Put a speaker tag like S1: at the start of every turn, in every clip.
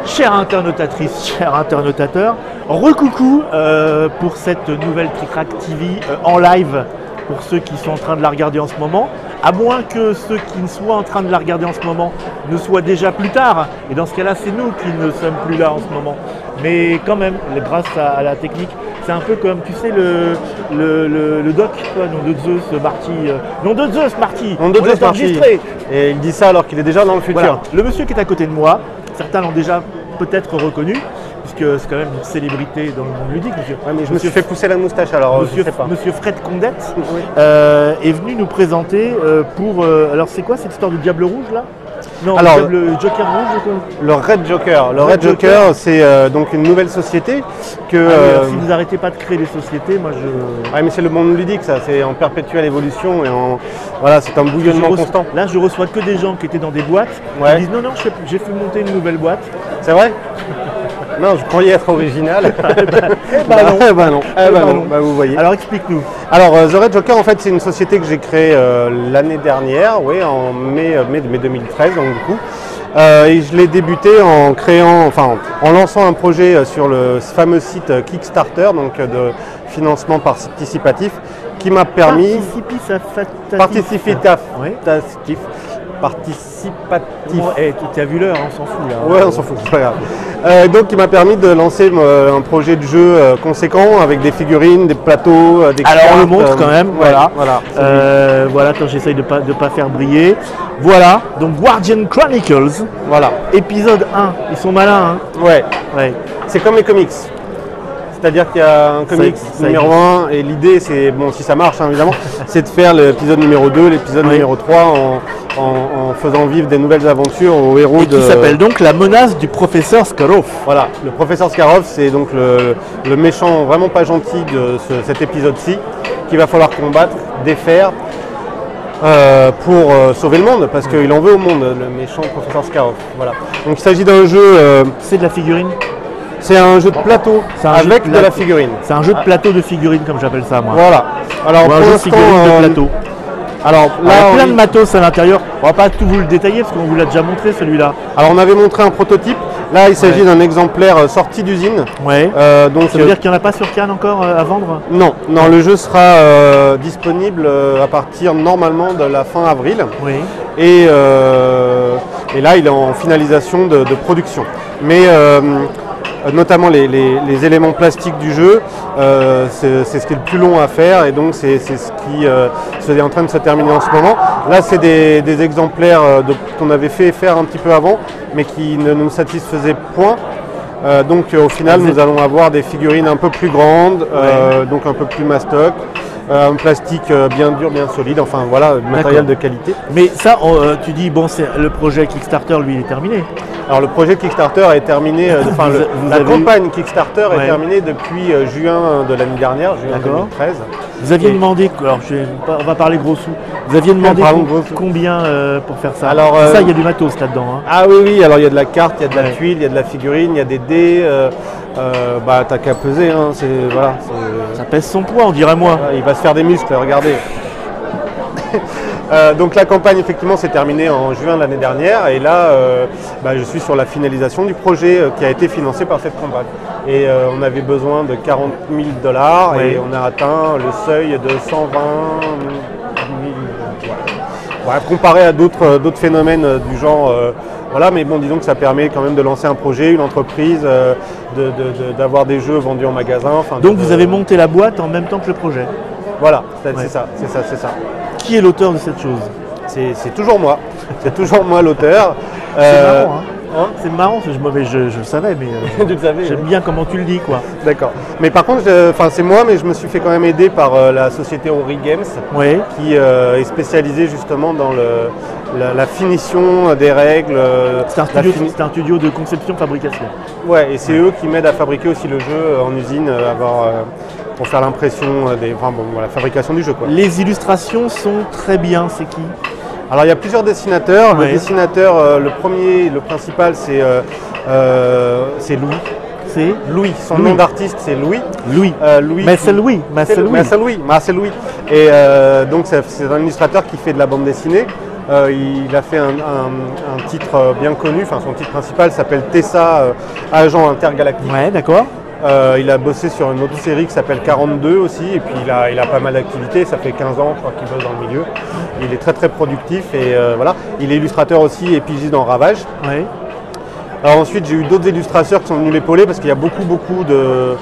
S1: Chère internautatrice, chers internautateurs, recoucou pour cette nouvelle Trick-Track TV en live pour ceux qui sont en train de la regarder en ce moment, à moins que ceux qui ne soient en train de la regarder en ce moment ne soient déjà plus tard, et dans ce cas-là c'est nous qui ne sommes plus là en ce moment. Mais quand même, grâce à la technique, c'est un peu comme, tu sais, le doc, toi, nom de Zeus, Marty. Nom de Zeus, Marty.
S2: Nom de Zeus, Marty. Et il dit ça alors qu'il est déjà dans le futur.
S1: Voilà. Le monsieur qui est à côté de moi, certains l'ont déjà peut-être reconnu, puisque c'est quand même une célébrité dans le monde ludique, monsieur.
S2: Ouais, mais je me suis fait pousser la moustache alors,
S1: monsieur,
S2: je sais pas.
S1: Monsieur Fred Condette
S2: Oui.
S1: est venu nous présenter pour... alors c'est quoi cette histoire du Diable Rouge là? Non,
S2: alors,
S1: le Joker Rouge quoi.
S2: Le Red Joker. Le Red Joker, c'est donc une nouvelle société que...
S1: alors, si vous n'arrêtez pas de créer des sociétés, moi je...
S2: Ouais, mais c'est le monde ludique, ça, c'est en perpétuelle évolution et voilà, c'est un bouillonnement constant.
S1: Là, je reçois que des gens qui étaient dans des boîtes,
S2: ouais.
S1: Qui disent non, j'ai fait monter une nouvelle boîte.
S2: C'est vrai? Non, je croyais être original.
S1: Non,
S2: vous voyez.
S1: Alors explique-nous.
S2: Alors The Red Joker, en fait, c'est une société que j'ai créée l'année dernière, oui, en mai 2013, donc du coup. Et je l'ai débuté en lançant un projet sur le fameux site Kickstarter, donc de financement participatif, qui m'a permis... Participatif.
S1: Hey, tu as vu l'heure, on s'en fout là.
S2: Ouais, on s'en fout, c'est pas grave. Donc il m'a permis de lancer un projet de jeu conséquent avec des figurines, des plateaux, des cartes.
S1: Alors on le montre quand même,
S2: ouais,
S1: voilà. Voilà, attends, j'essaye de pas faire briller. Voilà, donc Guardian Chronicles,
S2: voilà.
S1: Épisode 1, ils sont malins, hein.
S2: Ouais.
S1: C'est
S2: comme les comics. C'est-à-dire qu'il y a un comics numéro 1 et l'idée c'est, bon si ça marche hein, évidemment, c'est de faire l'épisode numéro 2, l'épisode numéro 3 en faisant vivre des nouvelles aventures aux héros
S1: qui s'appelle donc La menace du professeur Skarov.
S2: Voilà, le professeur Skarov c'est donc le méchant vraiment pas gentil de cet épisode-ci qu'il va falloir combattre, défaire pour sauver le monde parce qu'il en veut au monde, le méchant professeur Skarov. Voilà. Donc il s'agit d'un jeu...
S1: c'est de la figurine?
S2: C'est un jeu de plateau avec de la figurine.
S1: C'est un jeu de plateau de figurines comme j'appelle ça moi.
S2: Voilà. Alors pour
S1: un jeu de figurines de plateau.
S2: Alors là,
S1: il y a plein de matos à l'intérieur. On va pas tout vous le détailler parce qu'on vous l'a déjà montré celui-là.
S2: Alors on avait montré un prototype. Là il s'agit d'un exemplaire sorti d'usine.
S1: Ouais. Donc ça veut dire qu'il n'y en a pas sur Cannes encore à vendre?
S2: Non, le jeu sera disponible à partir normalement de la fin avril.
S1: Oui.
S2: Et là il est en finalisation de production. Mais notamment les éléments plastiques du jeu, c'est ce qui est le plus long à faire et donc c'est ce qui est en train de se terminer en ce moment. Là c'est des exemplaires qu'on avait fait faire un petit peu avant mais qui ne nous satisfaisaient point. Donc au final nous allons avoir des figurines un peu plus grandes, donc un peu plus mastoc. Un plastique bien dur, bien solide, enfin voilà, matériel de qualité.
S1: Mais ça, tu dis, bon, le projet Kickstarter, lui, il est terminé.
S2: Alors le projet Kickstarter est terminé, la campagne Kickstarter est terminée depuis juin de l'année dernière, juin 2013.
S1: Vous aviez demandé, alors on va parler gros sous, vous aviez demandé combien pour faire ça?
S2: Alors,
S1: ça, il y a du matos là-dedans. Hein.
S2: Ah oui, alors il y a de la carte, il y a de la tuile, il y a de la figurine, il y a des dés. T'as qu'à peser, hein, voilà.
S1: Ça pèse son poids, on dirait moi.
S2: Il va se faire des muscles, regardez. Donc la campagne effectivement s'est terminée en juin de l'année dernière et là je suis sur la finalisation du projet qui a été financé par cette campagne. Et on avait besoin de 40 000 $ et on a atteint le seuil de 120 000. Bref, comparé à d'autres phénomènes du genre, voilà, mais bon, disons que ça permet quand même de lancer un projet, une entreprise, d'avoir des jeux vendus en magasin.
S1: Donc vous avez monté la boîte en même temps que le projet?
S2: Voilà, c'est ça.
S1: Qui est l'auteur de cette chose?
S2: C'est toujours moi. C'est toujours moi l'auteur.
S1: C'est marrant, hein. C'est marrant, je le savais, mais
S2: tu le savais,
S1: j'aime bien comment tu le dis, quoi.
S2: D'accord. Mais par contre, c'est moi, mais je me suis fait quand même aider par la société Ori Games, qui est spécialisée justement dans la finition des règles.
S1: C'est un studio de conception-fabrication.
S2: Ouais, et c'est eux qui m'aident à fabriquer aussi le jeu en usine, pour faire l'impression la fabrication du jeu, quoi.
S1: Les illustrations sont très bien, c'est qui?
S2: Alors il y a plusieurs dessinateurs. Le dessinateur, le principal, c'est Louis.
S1: c'est
S2: Louis. Son
S1: Louis.
S2: nom d'artiste, c'est Louis.
S1: Louis.
S2: Louis.
S1: Marcel Louis. Marcel Louis.
S2: Marcel Louis. Et donc c'est un illustrateur qui fait de la bande dessinée. Il a fait un titre bien connu, enfin son titre principal s'appelle Tessa, Agent Intergalactique.
S1: Ouais, d'accord.
S2: Il a bossé sur une autre série qui s'appelle 42 aussi, et puis il a pas mal d'activités, ça fait 15 ans je crois qu'il bosse dans le milieu. Il est très très productif et voilà. Il est illustrateur aussi et pigiste dans Ravage.
S1: Ouais.
S2: Alors ensuite j'ai eu d'autres illustrateurs qui sont venus l'épauler parce qu'il y a beaucoup de...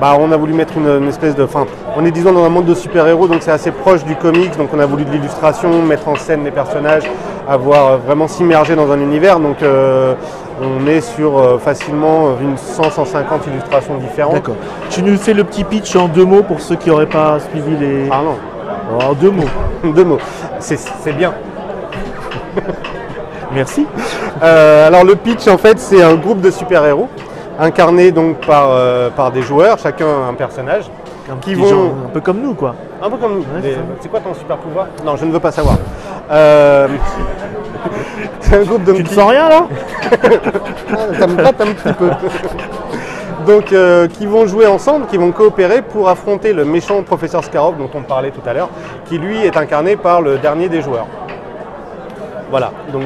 S2: on a voulu mettre une espèce de... Enfin, on est disons dans un monde de super-héros, donc c'est assez proche du comics, donc on a voulu de l'illustration, mettre en scène les personnages, avoir vraiment s'immerger dans un univers, donc on est sur facilement une 100-150 illustrations différentes.
S1: D'accord. Tu nous fais le petit pitch en 2 mots pour ceux qui n'auraient pas suivi les...
S2: Ah non,
S1: En 2 mots.
S2: 2 mots, c'est bien.
S1: Merci.
S2: Alors le pitch en fait c'est un groupe de super-héros incarné donc par des joueurs, chacun un personnage.
S1: Un petit genre, un peu comme nous, quoi.
S2: Un peu comme nous.
S1: Ouais,
S2: c'est quoi ton super pouvoir? Non, je ne veux pas savoir. C'est un groupe de...
S1: Tu ne sens rien, là?
S2: Ça me gratte un petit peu. Donc, qui vont jouer ensemble, qui vont coopérer pour affronter le méchant professeur Scarov dont on parlait tout à l'heure, qui lui est incarné par le dernier des joueurs. Voilà. Donc,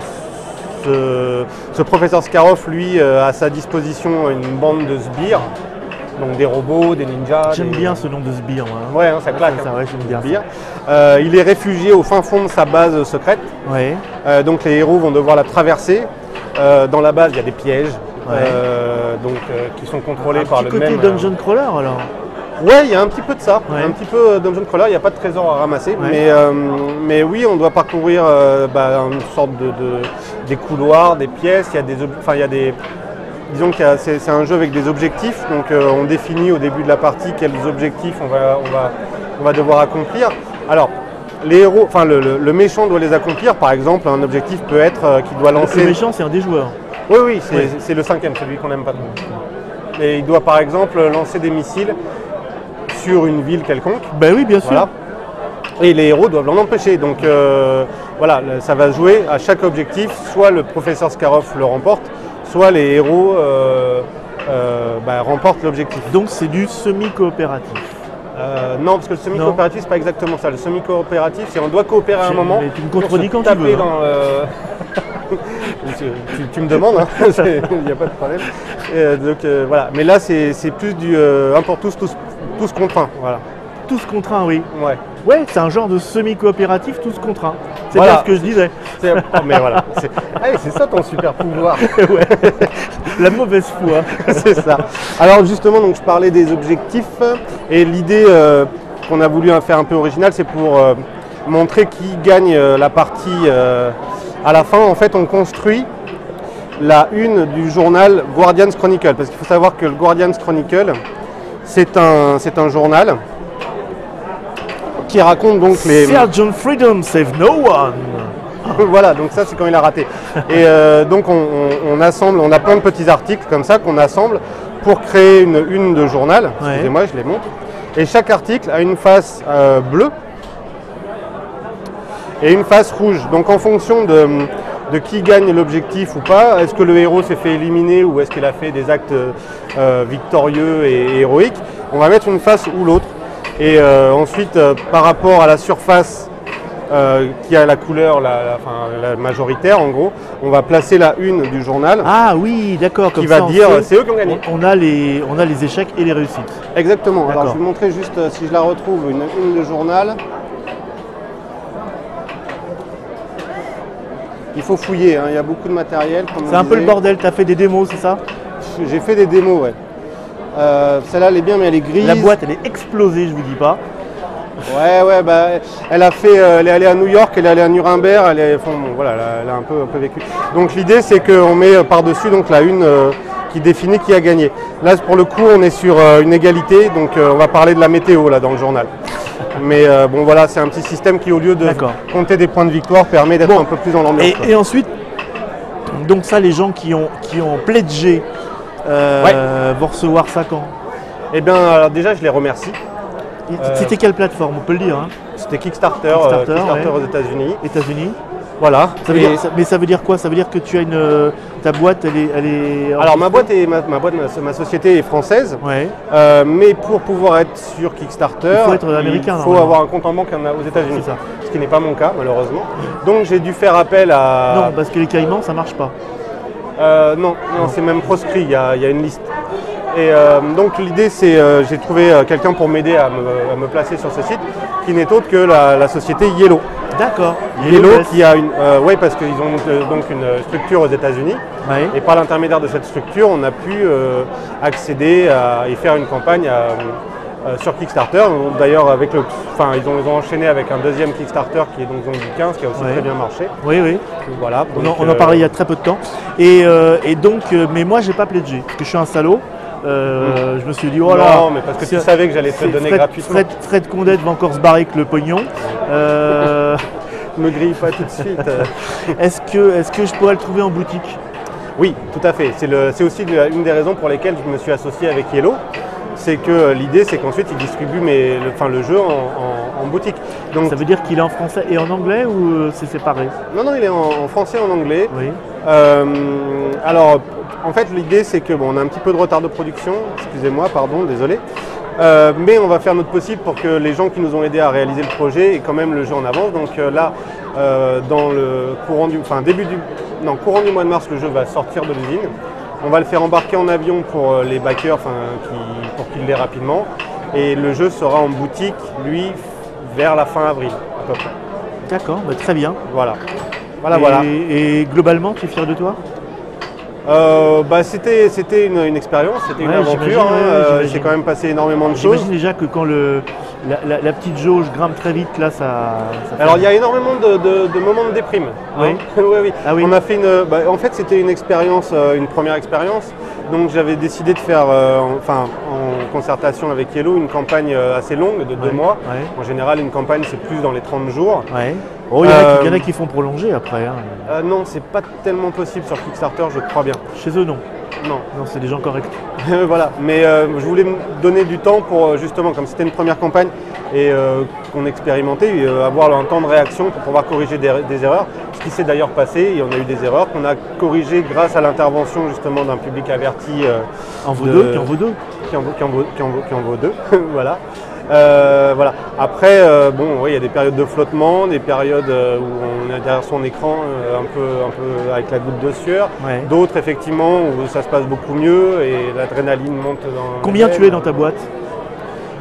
S2: ce professeur Scarov, lui, a à sa disposition une bande de sbires. Donc des robots, des ninjas.
S1: J'aime bien ce nom de sbire, moi.
S2: Ouais, hein, ça claque.
S1: Ça, ouais, j'aime bien.
S2: Sbire. Il est réfugié au fin fond de sa base secrète.
S1: Ouais.
S2: Donc les héros vont devoir la traverser. Dans la base, il y a des pièges qui sont contrôlés par le même...
S1: côté dungeon crawler, alors.
S2: Ouais, il y a un petit peu de ça.
S1: Ouais.
S2: Un petit peu dungeon crawler. Il n'y a pas de trésor à ramasser.
S1: Ouais.
S2: Mais oui, on doit parcourir une sorte des couloirs, des pièces. Il y a des... Disons que c'est un jeu avec des objectifs, donc on définit au début de la partie quels objectifs on va devoir accomplir. Alors, les héros, enfin le méchant doit les accomplir, par exemple, un objectif peut être qu'il doit lancer...
S1: Le méchant, c'est un des joueurs.
S2: Oui, c'est le 5e, celui qu'on n'aime pas trop. Et il doit par exemple lancer des missiles sur une ville quelconque.
S1: Ben oui, bien sûr.
S2: Voilà. Et les héros doivent l'en empêcher. Donc voilà, ça va jouer à chaque objectif, soit le professeur Scarov le remporte, soit les héros remportent l'objectif.
S1: Donc c'est du semi-coopératif.
S2: Non, parce que le semi-coopératif, c'est pas exactement ça. Le semi-coopératif, c'est on doit coopérer à un moment.
S1: Mais tu me contredis quand tu veux.
S2: Tu me demandes, il n'y a pas de problème. Voilà. Mais là, c'est plus du un pour tous contre un. Voilà.
S1: Tous contre un, oui.
S2: Ouais.
S1: Ouais, c'est un genre de semi-coopératif, tous contre un. C'est
S2: Voilà.
S1: bien ce que je disais.
S2: Mais voilà. C'est ça ton super pouvoir.
S1: Ouais. La mauvaise foi.
S2: C'est ça. Alors justement, donc, je parlais des objectifs et l'idée qu'on a voulu faire un peu originale, c'est pour montrer qui gagne la partie à la fin. En fait, on construit la une du journal Guardian's Chronicle, parce qu'il faut savoir que le Guardian's Chronicle, c'est un journal qui raconte donc les...
S1: Sergeant Freedom save no one.
S2: Voilà, donc ça c'est quand il a raté. Et donc on assemble, on a plein de petits articles comme ça qu'on assemble pour créer une de journal.
S1: Ouais.
S2: Excusez-moi, je les montre. Et chaque article a une face bleue et une face rouge. Donc en fonction de qui gagne l'objectif ou pas, est-ce que le héros s'est fait éliminer ou est-ce qu'il a fait des actes victorieux et héroïques, on va mettre une face ou l'autre. Et ensuite, par rapport à la surface qui a la couleur la majoritaire, en gros, on va placer la une du journal.
S1: Ah oui, d'accord.
S2: Qui va dire c'est eux qui ont gagné.
S1: On a les échecs et les réussites.
S2: Exactement. Alors je vais vous montrer juste si je la retrouve, une de journal. Il faut fouiller, hein. Il y a beaucoup de matériel.
S1: C'est un peu le bordel, tu as fait des démos, c'est ça?
S2: J'ai fait des démos, ouais. Celle-là elle est bien mais elle est grise.
S1: La boîte elle est explosée, je vous dis pas.
S2: Ouais, elle a fait, elle est allée à New York, elle est allée à Nuremberg, elle a un peu vécu. Donc l'idée c'est qu'on met par-dessus donc la une qui définit qui a gagné. Là pour le coup on est sur une égalité, donc on va parler de la météo là dans le journal. Mais bon voilà, c'est un petit système qui au lieu de compter des points de victoire permet d'être un peu plus dans l'ambiance.
S1: Et ensuite, donc ça les gens qui ont pledgé vont recevoir ça quand?
S2: Eh bien alors déjà je les remercie.
S1: C'était quelle plateforme, on peut le dire hein?
S2: C'était Kickstarter aux États-Unis. Voilà.
S1: Mais ça veut dire quoi? Ça veut dire que tu as ta boîte, elle est
S2: Alors ma ma société est française,
S1: ouais.
S2: mais pour pouvoir être sur Kickstarter,
S1: Il faut être américain.
S2: Il faut avoir un compte en banque aux États-Unis, ce qui n'est pas mon cas malheureusement. Donc j'ai dû faire appel à...
S1: Non, parce que les Caïmans, ça marche pas.
S2: Non, c'est même proscrit, il y a une liste. Et donc l'idée c'est, j'ai trouvé quelqu'un pour m'aider à me placer sur ce site, qui n'est autre que la société Yellow.
S1: D'accord.
S2: Yellow qui a une... oui, parce qu'ils ont donc une structure aux États-Unis.
S1: Ouais.
S2: Et par l'intermédiaire de cette structure, on a pu accéder et faire une campagne sur Kickstarter. D'ailleurs, ils ont enchaîné avec un deuxième Kickstarter qui est donc Zombie 15, qui a aussi très bien marché.
S1: Oui, oui.
S2: Voilà, donc,
S1: on en parlait il y a très peu de temps. Et donc, mais moi, j'ai pas pledgé, parce que je suis un salaud. Je me suis dit, oh là.
S2: Non, mais parce que tu savais que j'allais te le donner gratuitement.
S1: Fred Condette va encore se barrer avec le pognon.
S2: Me grille pas tout de suite.
S1: Est-ce que je pourrais le trouver en boutique?
S2: Oui, tout à fait. C'est aussi une des raisons pour lesquelles je me suis associé avec Yellow. C'est que l'idée, c'est qu'ensuite, ils distribuent le jeu en boutique. Donc,
S1: ça veut dire qu'il est en français et en anglais ou c'est séparé?
S2: Non, il est en français et en anglais.
S1: Oui.
S2: Alors, en fait, l'idée, c'est que on a un petit peu de retard de production. Excusez-moi, pardon, désolé. Mais on va faire notre possible pour que les gens qui nous ont aidés à réaliser le projet aient quand même le jeu en avance. Donc là, dans le courant du mois de mars, le jeu va sortir de l'usine. On va le faire embarquer en avion pour les backers, pour qu'ils l'aient rapidement. Et le jeu sera en boutique, lui, vers la fin avril, à peu près.
S1: D'accord, bah, très bien.
S2: Voilà.
S1: Et globalement, tu es fier de toi?
S2: C'était une expérience, c'était une aventure. J'ai quand même passé énormément de choses.
S1: J'imagine déjà que quand la petite jauge grimpe très vite, là, ça
S2: Alors il y a énormément de moments de déprime.
S1: Oui.
S2: Oui.
S1: Ah oui.
S2: On a fait en fait, c'était une expérience, une première expérience. Donc j'avais décidé de faire, en concertation avec Yellow, une campagne assez longue de 2 mois.
S1: Ouais.
S2: En général, une campagne, c'est plus dans les 30 jours.
S1: Ouais. Oh, il y en a qui font prolonger après. Hein.
S2: Non, c'est pas tellement possible sur Kickstarter, je crois bien.
S1: Chez eux, non.
S2: Non,
S1: c'est des gens corrects.
S2: Voilà, mais je voulais me donner du temps pour justement, comme c'était une première campagne et qu'on expérimentait, avoir un temps de réaction pour pouvoir corriger des erreurs. Ce qui s'est d'ailleurs passé, et on a eu des erreurs qu'on a corrigées grâce à l'intervention justement d'un public averti.
S1: En vaut deux, qui en vaut deux.
S2: Qui en vaut deux, voilà. Voilà. Après, il y a des périodes de flottement, des périodes où on est derrière son écran un peu avec la goutte de sueur.
S1: Ouais.
S2: D'autres, effectivement, où ça se passe beaucoup mieux et l'adrénaline monte dans...
S1: Combien tu es dans ta boîte?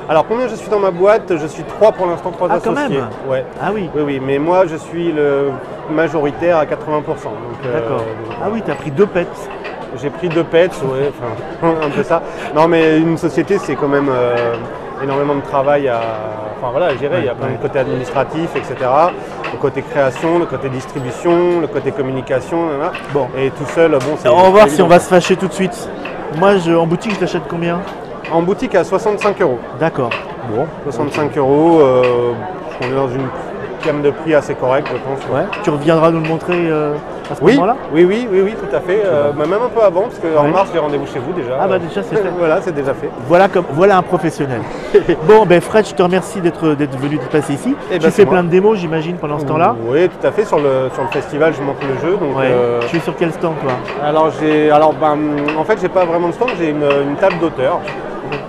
S2: Alors, combien je suis dans ma boîte? Je suis 3 pour l'instant, 3 associés.
S1: Quand même.
S2: Ouais.
S1: Ah oui.
S2: Oui, mais moi, je suis le majoritaire à 80%.
S1: D'accord. Ah oui, tu as pris 2 pets.
S2: J'ai pris 2 pets, ouais, un peu ça. Non, mais une société, c'est quand même... énormément de travail à gérer. Il y a plein de côté administratif, etc. Le côté création, le côté distribution, le côté communication. Bon. Et tout seul, c'est...
S1: On va voir si on va se fâcher tout de suite. Moi, en boutique, je t'achète combien?
S2: En boutique à 65 €.
S1: D'accord.
S2: Bon. 65 €. On est dans une gamme de prix assez correcte, je pense.
S1: Ouais. Tu reviendras nous le montrer à ce moment-là?
S2: Oui, tout à fait. Même un peu avant, parce qu'en mars, j'ai rendez-vous chez vous déjà.
S1: Ah bah déjà, c'est fait.
S2: Voilà, c'est déjà fait.
S1: Voilà un professionnel. Bon, Fred, je te remercie d'être venu te passer ici. Tu fais plein de démos, j'imagine, pendant ce temps-là?
S2: Oui, tout à fait. Sur le festival, je monte le jeu. Donc,
S1: Tu es sur quel stand, toi?
S2: En fait, j'ai pas vraiment de stand, j'ai une table d'auteur.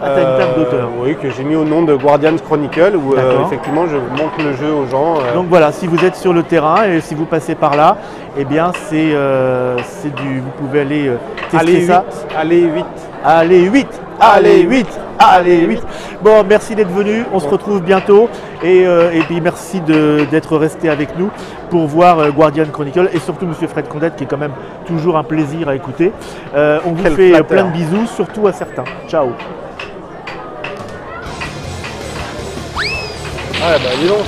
S1: Ah, t'as une table d'auteur?
S2: Oui, que j'ai mis au nom de Guardians Chronicle, où effectivement je montre le jeu aux gens.
S1: Donc voilà, si vous êtes sur le terrain et si vous passez par là, eh bien vous pouvez aller tester ça. Allez 8. Bon, merci d'être venu, on se retrouve bientôt et puis merci d'être resté avec nous pour voir Guardian Chronicle et surtout Monsieur Fred Condette qui est quand même toujours un plaisir à écouter. On vous fait plein de bisous, surtout à certains. Ciao.
S2: Ah bah dis donc.